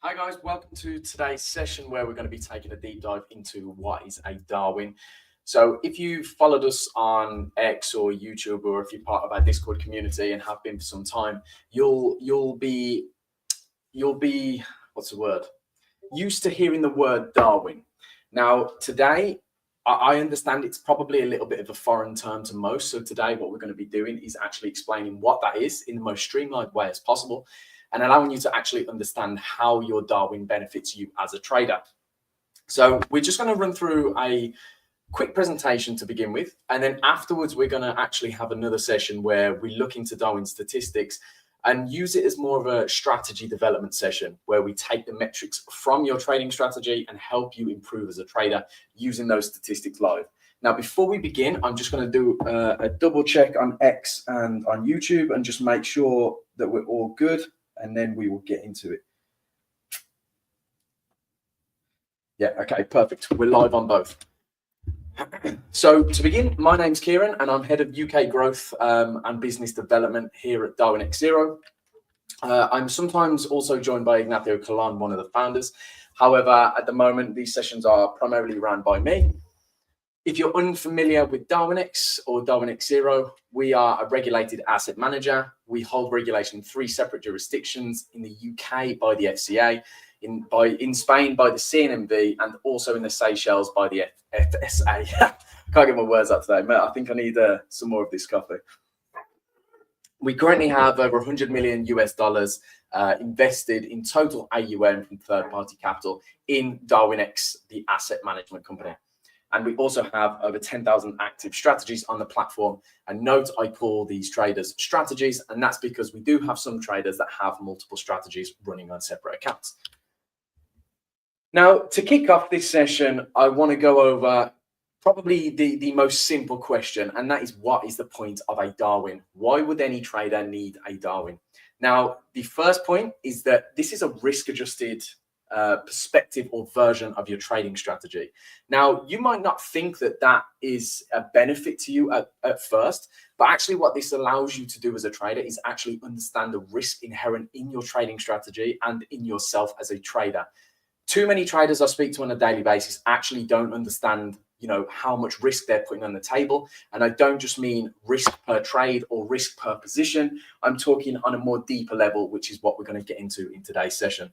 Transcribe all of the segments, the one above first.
Hi guys, welcome to today's session where we're going to be taking a deep dive into what is a Darwin. So if you've followed us on X or YouTube, or if you're part of our Discord community and have been for some time, you'll be what's the word? Used to hearing the word Darwin. Now today, I understand it's probably a little bit of a foreign term to most. So today what we're going to be doing is actually explaining what that is in the most streamlined way as possible, and allowing you to actually understand how your Darwin benefits you as a trader. So we're just going to run through a quick presentation to begin with, and then afterwards we're going to actually have another session where we look into Darwin statistics and use it as more of a strategy development session where we take the metrics from your trading strategy and help you improve as a trader using those statistics live. Now, before we begin, I'm just going to do a double check on X and on YouTube and just make sure that we're all good, and then we will get into it. Yeah, okay, perfect. We're live on both. So to begin, my name's Kieran and I'm head of UK growth and business development here at Darwinex Zero. I'm sometimes also joined by Ignacio Calan, one of the founders. However, at the moment, these sessions are primarily run by me. If you're unfamiliar with Darwinex or Darwinex Zero, we are a regulated asset manager. We hold regulation in 3 separate jurisdictions: in the UK by the FCA, in Spain by the CNMV, and also in the Seychelles by the FSA. Can't get my words out today, mate. I think I need some more of this coffee. We currently have over 100 million US dollars invested in total AUM from third-party capital in Darwinex, the asset management company. And we also have over 10,000 active strategies on the platform. And note, I call these traders strategies, and that's because we do have some traders that have multiple strategies running on separate accounts. Now, to kick off this session, I want to go over probably the most simple question, and that is, what is the point of a Darwin? Why would any trader need a Darwin? Now, the first point is that this is a risk-adjusted perspective or version of your trading strategy. Now, you might not think that that is a benefit to you at first, but actually what this allows you to do as a trader is actually understand the risk inherent in your trading strategy and in yourself as a trader. Too many traders I speak to on a daily basis actually don't understand, how much risk they're putting on the table. And I don't just mean risk per trade or risk per position. I'm talking on a more deeper level, which is what we're going to get into in today's session.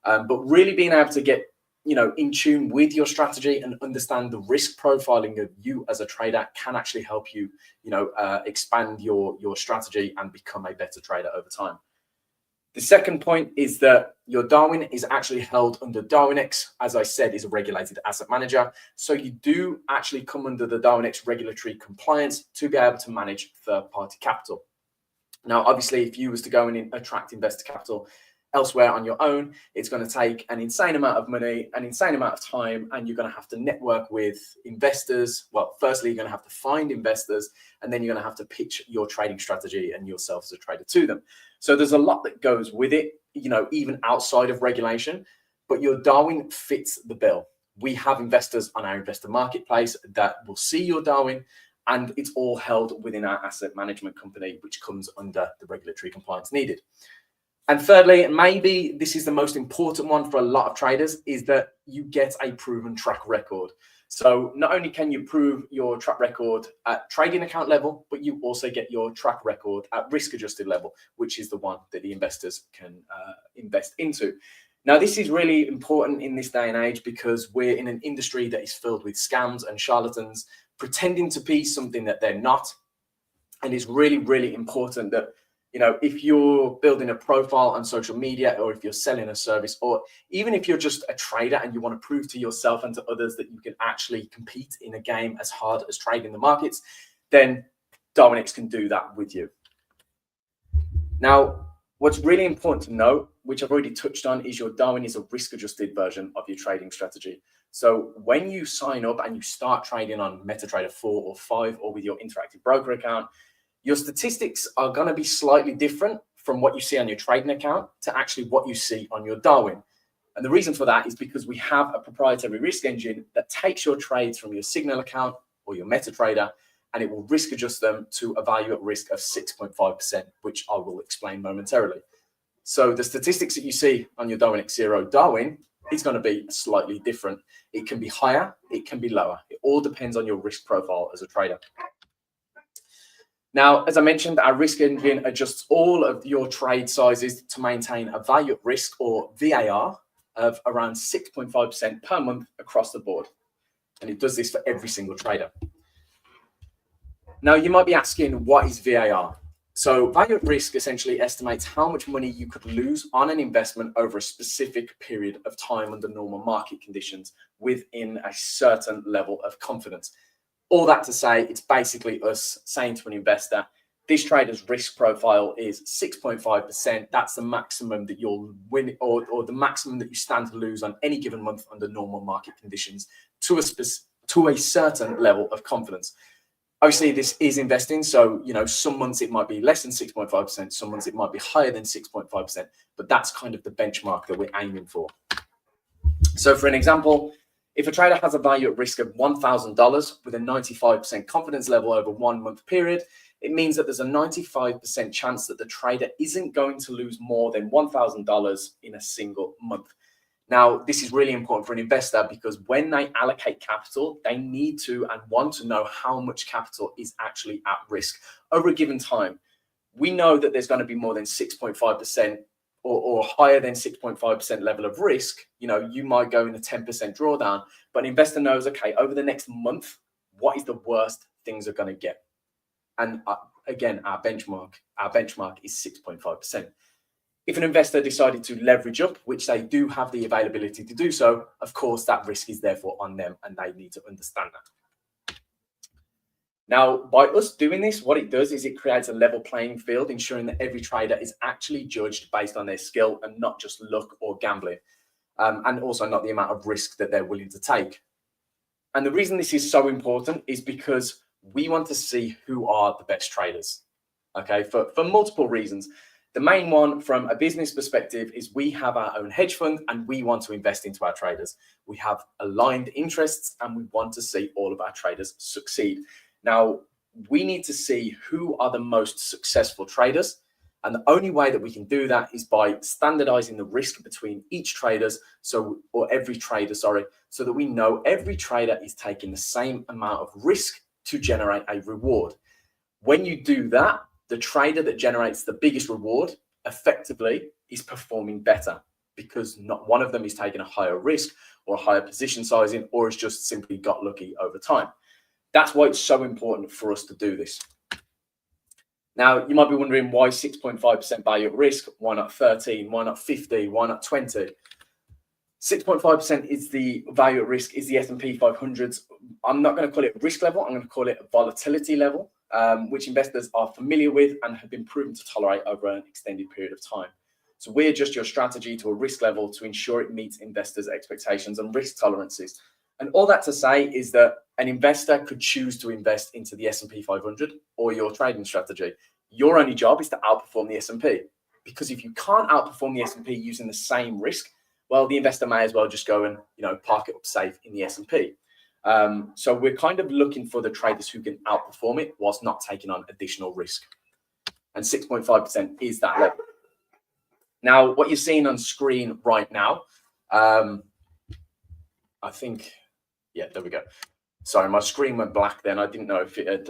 But really being able to get, in tune with your strategy and understand the risk profiling of you as a trader can actually help you, expand your strategy and become a better trader over time. The second point is that your Darwin is actually held under Darwinex, as I said, is a regulated asset manager. So you do actually come under the Darwinex regulatory compliance to be able to manage third-party capital. Now, obviously, if you was to go and attract investor capital elsewhere on your own, it's going to take an insane amount of money, an insane amount of time, and you're going to have to network with investors. Well, firstly, you're going to have to find investors, and then you're going to have to pitch your trading strategy and yourself as a trader to them. So there's a lot that goes with it, even outside of regulation, but your Darwin fits the bill. We have investors on our investor marketplace that will see your Darwin, and it's all held within our asset management company, which comes under the regulatory compliance needed. And thirdly, maybe this is the most important one for a lot of traders, is that you get a proven track record. So not only can you prove your track record at trading account level, but you also get your track record at risk adjusted level, which is the one that the investors can invest into. Now, this is really important in this day and age because we're in an industry that is filled with scams and charlatans pretending to be something that they're not. And it's really, really important that, if you're building a profile on social media, or if you're selling a service, or even if you're just a trader and you want to prove to yourself and to others that you can actually compete in a game as hard as trading the markets, then Darwinex can do that with you. Now, what's really important to note, which I've already touched on, is your Darwin is a risk-adjusted version of your trading strategy. So when you sign up and you start trading on MetaTrader 4 or 5 or with your interactive broker account, your statistics are going to be slightly different from what you see on your trading account to actually what you see on your Darwin. And the reason for that is because we have a proprietary risk engine that takes your trades from your Signal account or your MetaTrader, and it will risk adjust them to a value at risk of 6.5%, which I will explain momentarily. So the statistics that you see on your Darwinex Zero Darwin is going to be slightly different. It can be higher, it can be lower. It all depends on your risk profile as a trader. Now, as I mentioned, our risk engine adjusts all of your trade sizes to maintain a value at risk, or VAR, of around 6.5% per month across the board. And it does this for every single trader. Now, you might be asking, what is VAR? So value at risk essentially estimates how much money you could lose on an investment over a specific period of time under normal market conditions within a certain level of confidence. All that to say, it's basically us saying to an investor, this trader's risk profile is 6.5%. That's the maximum that you'll win, or the maximum that you stand to lose on any given month under normal market conditions to a certain level of confidence. Obviously, this is investing. So, some months it might be less than 6.5%. Some months it might be higher than 6.5%. But that's kind of the benchmark that we're aiming for. So for an example, if a trader has a value at risk of $1,000 with a 95% confidence level over 1 month period, it means that there's a 95% chance that the trader isn't going to lose more than $1,000 in a single month. Now, this is really important for an investor because when they allocate capital, they need to and want to know how much capital is actually at risk over a given time. We know that there's going to be more than 6.5% or higher than 6.5% level of risk. You might go in a 10% drawdown, but an investor knows, okay, over the next month, what is the worst things are going to get? And again, our benchmark is 6.5%. If an investor decided to leverage up, which they do have the availability to do so, of course, that risk is therefore on them and they need to understand that. Now, by us doing this, what it does is it creates a level playing field, ensuring that every trader is actually judged based on their skill and not just luck or gambling, and also not the amount of risk that they're willing to take. And the reason this is so important is because we want to see who are the best traders, okay, for multiple reasons. The main one from a business perspective is we have our own hedge fund and we want to invest into our traders. We have aligned interests and we want to see all of our traders succeed. Now, we need to see who are the most successful traders. And the only way that we can do that is by standardizing the risk between each traders, or every trader, so that we know every trader is taking the same amount of risk to generate a reward. When you do that, the trader that generates the biggest reward effectively is performing better because not one of them is taking a higher risk or a higher position sizing or has just simply got lucky over time. That's why it's so important for us to do this. Now, you might be wondering why 6.5% value at risk? Why not 13? Why not 50? Why not 20? 6.5% is the value at risk, is the S&P 500's. I'm not going to call it risk level. I'm going to call it a volatility level, which investors are familiar with and have been proven to tolerate over an extended period of time. So we adjust your strategy to a risk level to ensure it meets investors' expectations and risk tolerances. And all that to say is that an investor could choose to invest into the S&P 500 or your trading strategy. Your only job is to outperform the S&P, because if you can't outperform the S&P using the same risk, well, the investor may as well just go and park it up safe in the S&P. So we're kind of looking for the traders who can outperform it whilst not taking on additional risk. And 6.5% is that level. Now, what you're seeing on screen right now, I think, yeah, there we go. Sorry, my screen went black then. I didn't know if it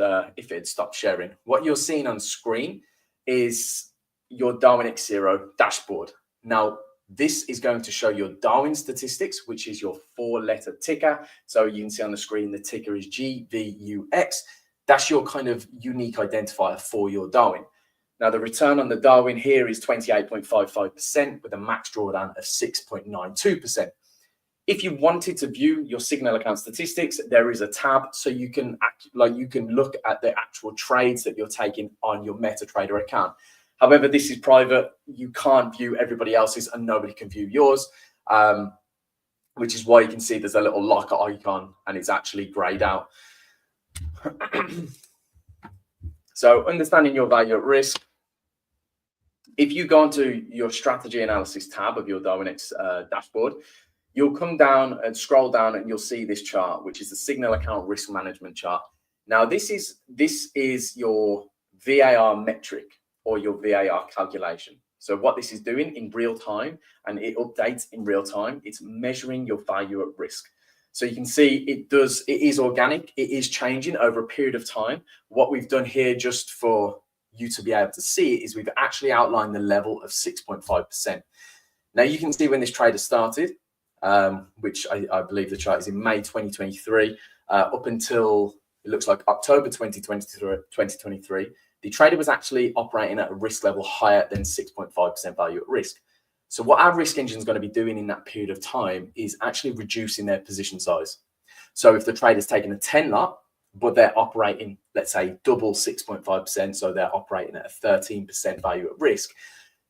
had stopped sharing. What you're seeing on screen is your Darwinex Zero dashboard. Now, this is going to show your Darwin statistics, which is your 4-letter ticker. So you can see on the screen, the ticker is GVUX. That's your kind of unique identifier for your Darwin. Now, the return on the Darwin here is 28.55% with a max drawdown of 6.92%. If you wanted to view your Signal account statistics, there is a tab so you can look at the actual trades that you're taking on your MetaTrader account. However, this is private. You can't view everybody else's and nobody can view yours, which is why you can see there's a little locker icon and it's actually grayed out. So understanding your value at risk. If you go onto your strategy analysis tab of your Darwinex dashboard, you'll come down and scroll down and you'll see this chart, which is the Signal account risk management chart. Now, this is your VAR metric or your VAR calculation. So what this is doing in real time, and it updates in real time, it's measuring your value at risk. So you can see it is organic, it is changing over a period of time. What we've done here, just for you to be able to see it, is we've actually outlined the level of 6.5%. Now you can see when this trader started, which I believe the chart is in May 2023, up until it looks like October 2023, the trader was actually operating at a risk level higher than 6.5% value at risk. So what our risk engine is going to be doing in that period of time is actually reducing their position size. So if the trader's taking a 10 lot, but they're operating, let's say, double 6.5%, so they're operating at a 13% value at risk,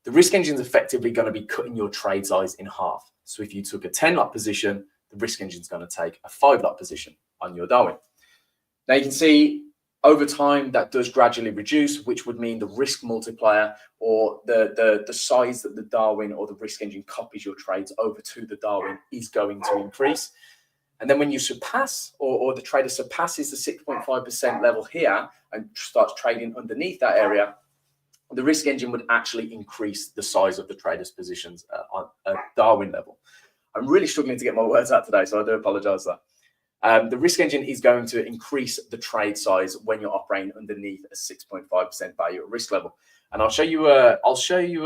the risk engine is effectively going to be cutting your trade size in half. So if you took a 10 lot position, the risk engine is going to take a 5 lot position on your Darwin. Now you can see over time that does gradually reduce, which would mean the risk multiplier, or the size that the Darwin or the risk engine copies your trades over to the Darwin, is going to increase. And then when you surpass, or the trader surpasses the 6.5% level here and starts trading underneath that area, the risk engine would actually increase the size of the trader's positions on a Darwin level. I'm really struggling to get my words out today, so I do apologize for that. The risk engine is going to increase the trade size when you're operating underneath a 6.5% value at risk level. And I'll show you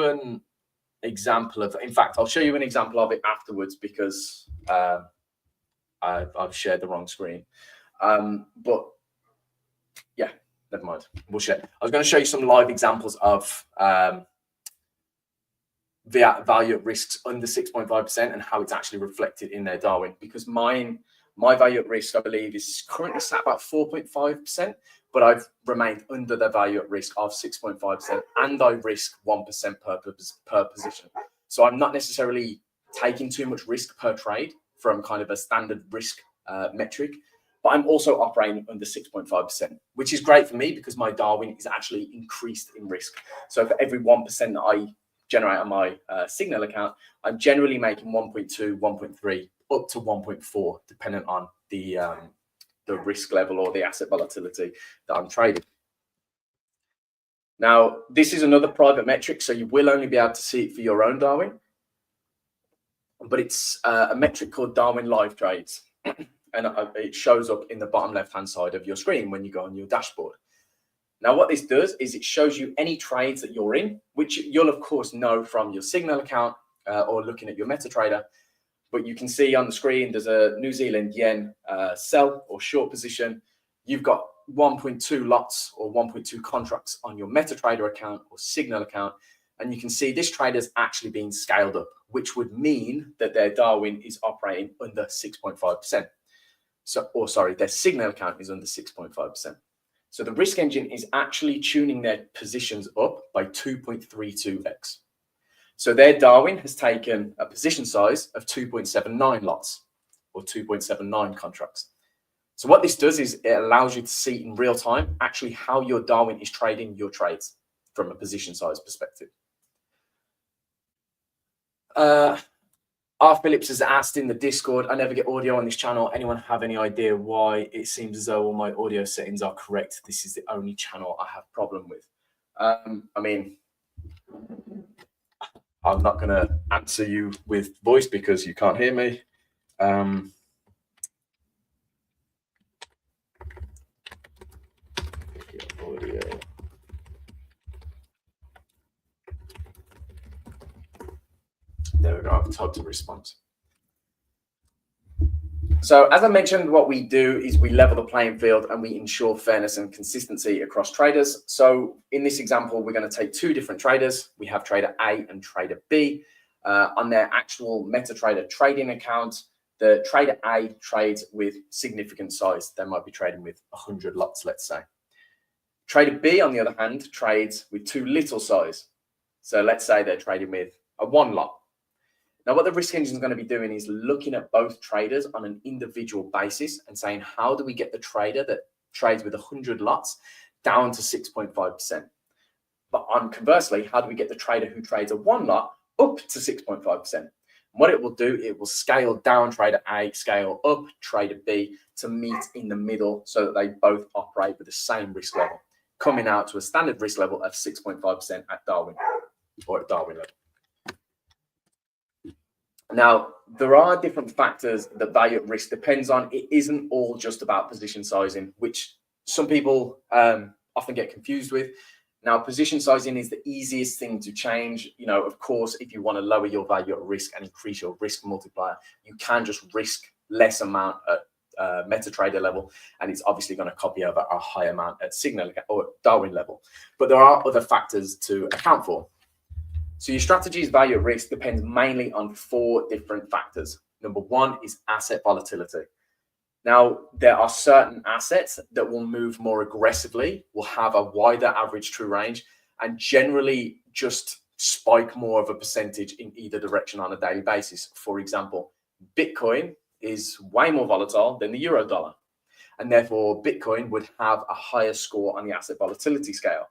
an example of, in fact, I'll show you an example of it afterwards, because I've shared the wrong screen. But yeah, never mind. We'll share. I was going to show you some live examples of the value at risks under 6.5% and how it's actually reflected in their Darwin, because my value at risk, I believe, is currently sat about 4.5%, but I've remained under the value at risk of 6.5%, and I risk 1% per position. So I'm not necessarily taking too much risk per trade from kind of a standard risk metric, but I'm also operating under 6.5%, which is great for me because my Darwin is actually increased in risk. So for every 1% that I generate on my Signal account, I'm generally making 1.2, 1.3, up to 1.4, depending on the risk level or the asset volatility that I'm trading. Now, this is another private metric, so you will only be able to see it for your own Darwin, but it's a metric called Darwin Live Trades, and it shows up in the bottom left-hand side of your screen when you go on your dashboard. Now, what this does is it shows you any trades that you're in, which you'll, of course, know from your Signal account or looking at your MetaTrader. But you can see on the screen, there's a New Zealand yen sell or short position. You've got 1.2 lots or 1.2 contracts on your MetaTrader account or Signal account. And you can see this trader's actually being scaled up, which would mean that their Darwin is operating under 6.5%. Their Signal account is under 6.5%. So the risk engine is actually tuning their positions up by 2.32x. So their Darwin has taken a position size of 2.79 lots or 2.79 contracts. So what this does is it allows you to see in real time actually how your Darwin is trading your trades from a position size perspective. R. Phillips has asked in the Discord, I never get audio on this channel. Anyone have any idea why it seems as though all my audio settings are correct? This is the only channel I have problem with. I mean, I'm not going to answer you with voice because you can't hear me. Audio. There we go. I've typed a response. So as I mentioned, what we do is we level the playing field and we ensure fairness and consistency across traders. So in this example, we're going to take two different traders. We have trader A and trader B. On their actual MetaTrader trading account, the trader A trades with significant size. They might be trading with 100 lots, let's say. Trader B, on the other hand, trades with too little size. So let's say they're trading with a 1 lot. Now, what the risk engine is going to be doing is looking at both traders on an individual basis and saying, how do we get the trader that trades with 100 lots down to 6.5%? But conversely, how do we get the trader who trades a 1 lot up to 6.5%? What it will do, it will scale down trader A, scale up trader B to meet in the middle so that they both operate with the same risk level, coming out to a standard risk level of 6.5% at Darwin. or at Darwin level. Now, there are different factors that value at risk depends on. It isn't all just about position sizing, which some people often get confused with. Now, position sizing is the easiest thing to change. You know, of course, if you want to lower your value at risk and increase your risk multiplier, you can just risk less amount at MetaTrader level, and it's obviously going to copy over a high amount at Signal or Darwin level. But there are other factors to account for. So your strategy's value at risk depends mainly on 4 different factors. Number 1 is asset volatility. Now, there are certain assets that will move more aggressively, will have a wider average true range, and generally just spike more of a percentage in either direction on a daily basis. For example, Bitcoin is way more volatile than the euro dollar, and therefore Bitcoin would have a higher score on the asset volatility scale.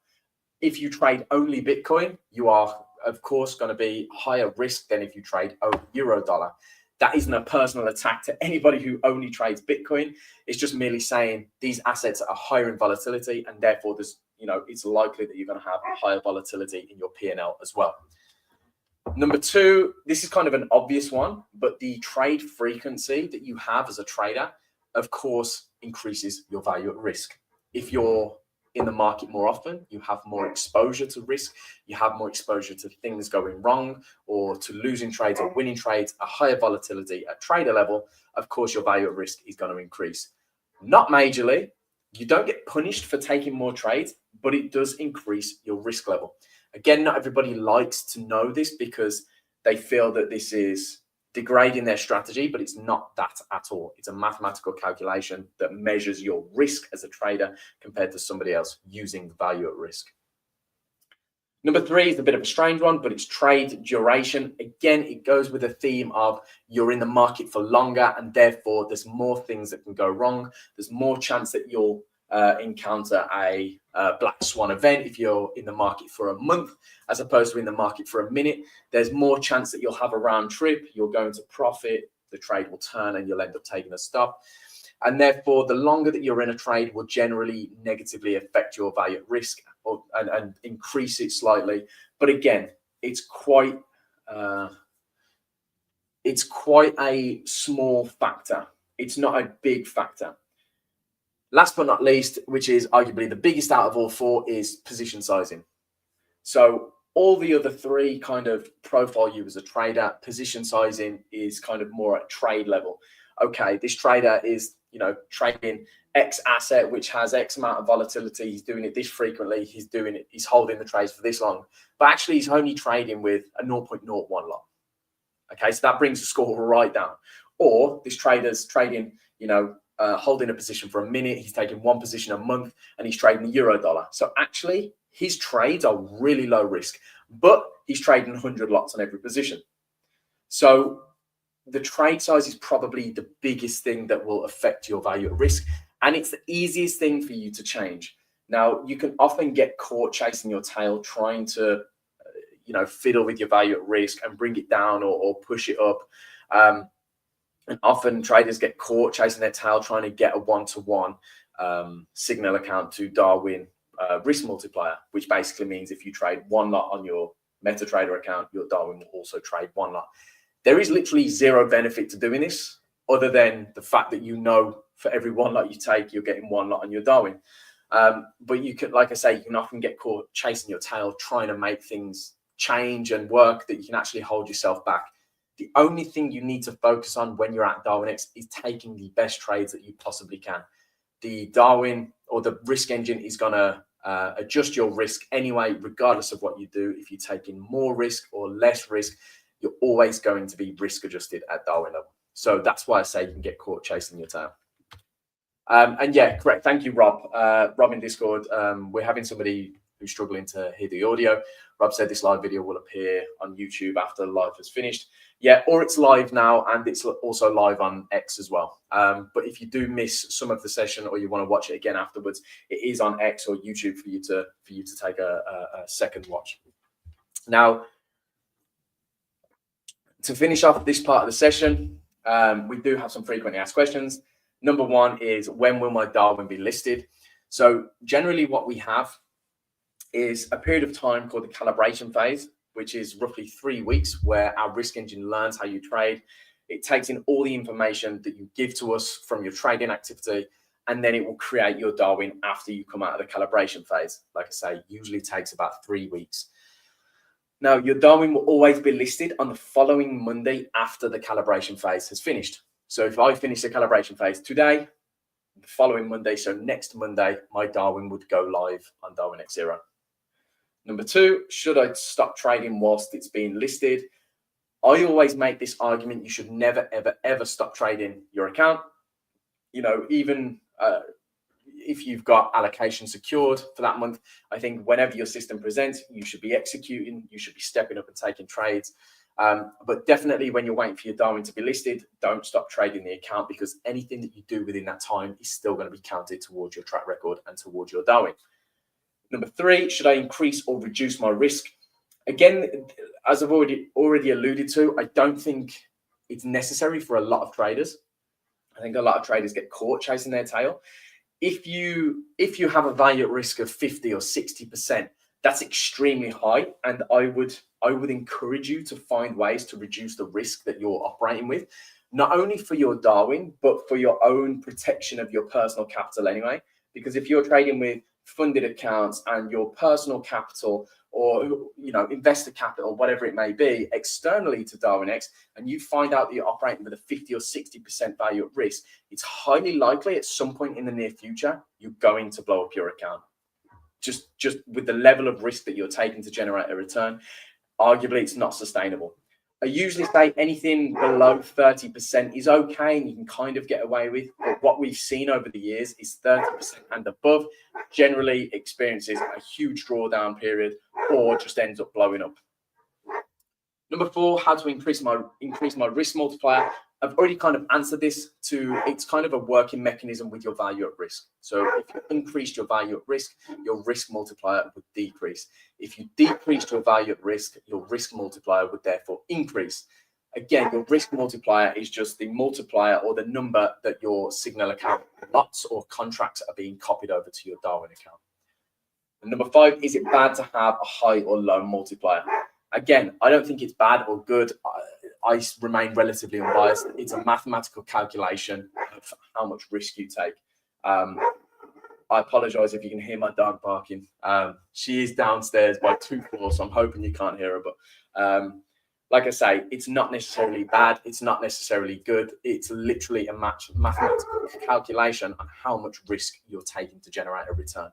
If you trade only Bitcoin, you are, of course, going to be higher risk than if you trade only euro dollar. That isn't a personal attack to anybody who only trades Bitcoin. It's just merely saying these assets are higher in volatility, and therefore there's, you know, it's likely that you're going to have higher volatility in your P&L as well. Number 2, this is kind of an obvious one, but the trade frequency that you have as a trader, of course, increases your value at risk. If you're in the market more often, you have more exposure to risk, you have more exposure to things going wrong or to losing trades or winning trades, a higher volatility at trader level, of course, your value at risk is going to increase. Not majorly, you don't get punished for taking more trades, but it does increase your risk level. Again, not everybody likes to know this because they feel that this is degrading their strategy, but it's not that at all. It's a mathematical calculation that measures your risk as a trader compared to somebody else using the value at risk. Number 3 is a bit of a strange one, but it's trade duration. Again, it goes with the theme of you're in the market for longer, and therefore there's more things that can go wrong. There's more chance that you'll encounter a black swan event if you're in the market for a month as opposed to in the market for a minute. There's more chance that you'll have a round trip, you're going to profit, the trade will turn and you'll end up taking a stop. And therefore, the longer that you're in a trade will generally negatively affect your value at risk and increase it slightly. But again, it's quite a small factor. It's not a big factor. Last but not least, which is arguably the biggest out of all 4, is position sizing. So all the other 3 kind of profile you as a trader. Position sizing is kind of more at trade level. Okay, this trader is, you know, trading X asset, which has X amount of volatility. He's doing it this frequently. He's holding the trades for this long. But actually, he's only trading with a 0.01 lot. Okay, so that brings the score right down. Or this trader's trading, you know, holding a position for a minute, he's taking 1 position a month, and he's trading the euro dollar. So actually, his trades are really low risk, but he's trading 100 lots on every position. So the trade size is probably the biggest thing that will affect your value at risk, and it's the easiest thing for you to change. Now, you can often get caught chasing your tail, trying to, you know, fiddle with your value at risk and bring it down or push it up. And often traders get caught chasing their tail, trying to get a one-to-one Signal account to Darwin risk multiplier, which basically means if you trade 1 lot on your MetaTrader account, your Darwin will also trade 1 lot. There is literally 0 benefit to doing this other than the fact that, you know, for every 1 lot you take, you're getting 1 lot on your Darwin. But you can, like I say, you can often get caught chasing your tail, trying to make things change and work that you can actually hold yourself back. The only thing you need to focus on when you're at Darwinex is taking the best trades that you possibly can. The Darwin or the risk engine is going to adjust your risk anyway, regardless of what you do. If you're taking more risk or less risk, you're always going to be risk adjusted at Darwin level. So that's why I say you can get caught chasing your tail. And yeah, correct. Thank you, Rob. Rob in Discord. We're having somebody who's struggling to hear the audio. Rob said this live video will appear on YouTube after the live has finished. Yeah, or it's live now, and it's also live on X as well. But if you do miss some of the session or you want to watch it again afterwards, it is on X or YouTube for you to take a second watch. Now, to finish off this part of the session, we do have some frequently asked questions. Number 1 is, when will my Darwin be listed? So generally what we have is a period of time called the calibration phase, which is roughly 3 weeks, where our risk engine learns how you trade. It takes in all the information that you give to us from your trading activity, and then it will create your Darwin after you come out of the calibration phase. Like I say, usually takes about 3 weeks. Now, your Darwin will always be listed on the following Monday after the calibration phase has finished. So if I finish the calibration phase today, the following Monday, so next Monday, my Darwin would go live on Darwinex Zero. Number 2, should I stop trading whilst it's being listed? I always make this argument: you should never, ever, ever stop trading your account. You know, even if you've got allocation secured for that month, I think whenever your system presents, you should be executing, you should be stepping up and taking trades. But definitely when you're waiting for your Darwin to be listed, don't stop trading the account, because anything that you do within that time is still going to be counted towards your track record and towards your Darwin. Number 3, should I increase or reduce my risk? Again, as I've already alluded to, I don't think it's necessary for a lot of traders. I think a lot of traders get caught chasing their tail. If you have a value at risk of 50 or 60%, that's extremely high, and I would encourage you to find ways to reduce the risk that you're operating with, not only for your Darwin, but for your own protection of your personal capital anyway. Because if you're trading with funded accounts and your personal capital, or investor capital, whatever it may be, externally to Darwinex, and you find out that you're operating with a 50 or 60% value at risk, it's highly likely at some point in the near future you're going to blow up your account. Just with the level of risk that you're taking to generate a return, arguably it's not sustainable. I usually say anything below 30% is okay and you can kind of get away with, but what we've seen over the years is 30% and above generally experiences a huge drawdown period or just ends up blowing up. Number 4, how to increase my risk multiplier. I've already kind of answered this. It's kind of a working mechanism with your value at risk. So if you increased your value at risk, your risk multiplier would decrease. If you decreased your value at risk, your risk multiplier would therefore increase. Again, your risk multiplier is just the multiplier or the number that your Signal account lots or contracts are being copied over to your Darwin account. And number 5, is it bad to have a high or low multiplier? Again, I don't think it's bad or good. I remain relatively unbiased. It's a mathematical calculation of how much risk you take. I apologize if you can hear my dog barking. She is downstairs by 2 floors, so I'm hoping you can't hear her. But like I say, it's not necessarily bad. It's not necessarily good. It's literally a mathematical calculation on how much risk you're taking to generate a return.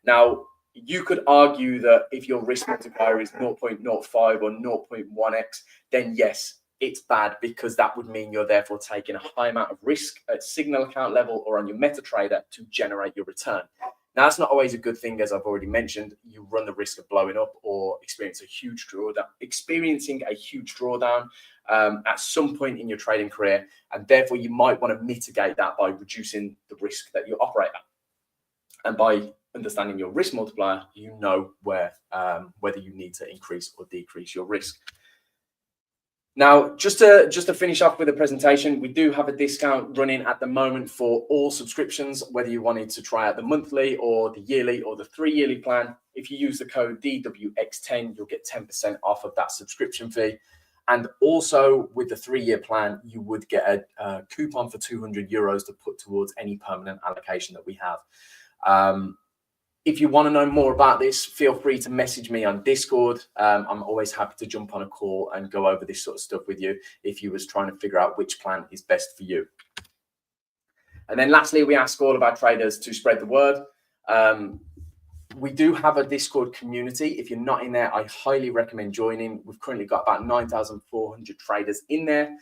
Now, you could argue that if your risk multiplier is 0.05 or 0.1x, then yes, it's bad, because that would mean you're therefore taking a high amount of risk at Signal account level or on your MetaTrader to generate your return. Now, that's not always a good thing, as I've already mentioned. You run the risk of blowing up or experiencing a huge drawdown at some point in your trading career, and therefore you might want to mitigate that by reducing the risk that you operate at. And by understanding your risk multiplier, you know whether you need to increase or decrease your risk. Now, just to finish off with the presentation, we do have a discount running at the moment for all subscriptions, whether you wanted to try out the monthly or the yearly or the 3-yearly plan. If you use the code DWX10, you'll get 10% off of that subscription fee. And also with the 3-year plan, you would get a coupon for €200 to put towards any permanent allocation that we have. If you want to know more about this, feel free to message me on Discord. I'm always happy to jump on a call and go over this sort of stuff with you if you was trying to figure out which plan is best for you. And then lastly, we ask all of our traders to spread the word. We do have a Discord community. If you're not in there, I highly recommend joining. We've currently got about 9,400 traders in there.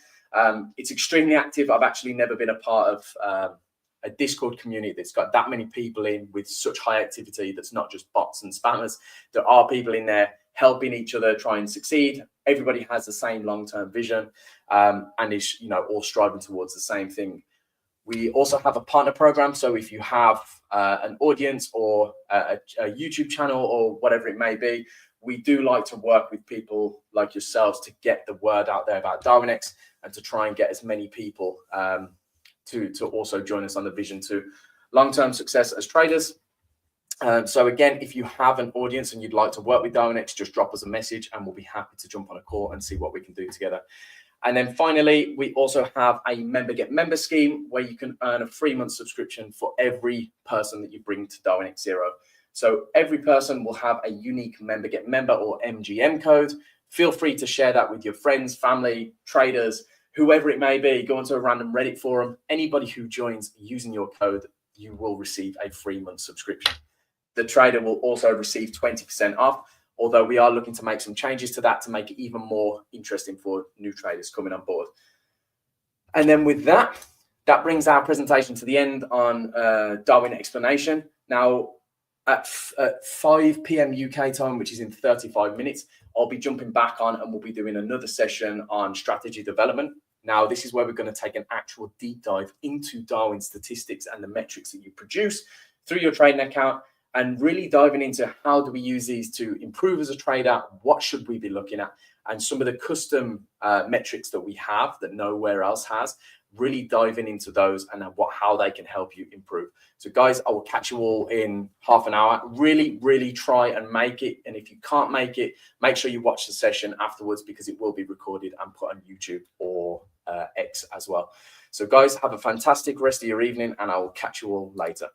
It's extremely active. I've actually never been a part of a Discord community that's got that many people in with such high activity. That's not just bots and spammers. There are people in there helping each other try and succeed. Everybody has the same long-term vision and is all striving towards the same thing. We also have a partner program. So if you have an audience or a YouTube channel or whatever it may be, we do like to work with people like yourselves to get the word out there about Darwinex and to try and get as many people to also join us on the vision to long-term success as traders. So again, if you have an audience and you'd like to work with Darwinex, just drop us a message and we'll be happy to jump on a call and see what we can do together. And then finally, we also have a member get member scheme where you can earn a 3-month subscription for every person that you bring to Darwinex Zero. So every person will have a unique member get member or MGM code. Feel free to share that with your friends, family, traders, whoever it may be. Go into a random Reddit forum. Anybody who joins using your code, you will receive a 3-month subscription. The trader will also receive 20% off, although we are looking to make some changes to that to make it even more interesting for new traders coming on board. And then with that, that brings our presentation to the end on Darwin explanation. Now, at 5 p.m. UK time, which is in 35 minutes, I'll be jumping back on and we'll be doing another session on strategy development. Now, this is where we're going to take an actual deep dive into Darwin statistics and the metrics that you produce through your trading account, and really diving into how do we use these to improve as a trader, what should we be looking at, and some of the custom metrics that we have that nowhere else has, really diving into those and how they can help you improve. So guys, I will catch you all in half an hour. Really try and make it. And if you can't make it, make sure you watch the session afterwards because it will be recorded and put on YouTube or X as well. So guys, have a fantastic rest of your evening and I will catch you all later.